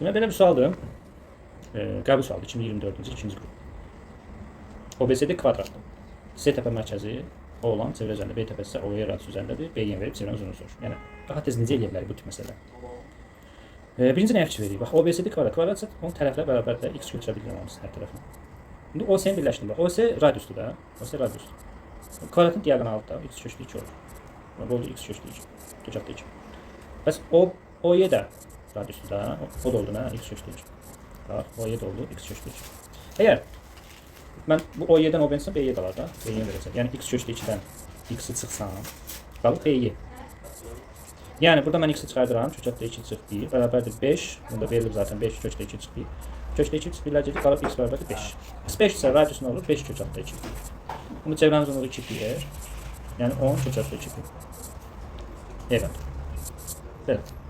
Deməli, belə bir sualdır. Qəbul sualı 2024-cü ikinci qrup. OBCD kvadratdır. C təpə mərkəzi O olan çevrə üzərində, B təpəsi isə OY radiyusu üzərindədir. B-yə verib çevrənin uzunluğunu soruşur. Yəni daha tez necə eləyə bilərik bu tip məsələ? Birinci nəyə fikir veririk? Bax, OBCD kvadrat isə onun tərəflər bərabərdə x götürə bilirəm hamısı hər tərəfini. İndi OC-ni birləşdirin. Bax, OC radiusdur da. OC radiusdur. Kvadratın diaqonalı da x köşlü 2 olur. Bu oldu x köşlü 2. Bucaqda 2. Bəs OY də radiusdur da. O da oldu nə? X köşlü 2. Bax, OY də oldu x köşlü 2. Əgər mən bu OY-dən OB-dən B-yə qalar da. B-yə verəcəm. Yəni x köşlü 2-dən x-i çıxsam, qalır B-yə. Yəni burada mən x-i çıxardıram. Kökətdə 2 çıx 1. Bərabərdir 5. Bunda verilib zaten 5 kökdə 2 çıx 1. Kökdə 2 çıx 1-lər gedir. Qalır x bərabərdir 5. 5 isə radius nə olur? 5 kökətdə 2. Bunu çevrənin uzunluğu 2-dir. Yəni 10 kökətdə 2. Evet. Belə.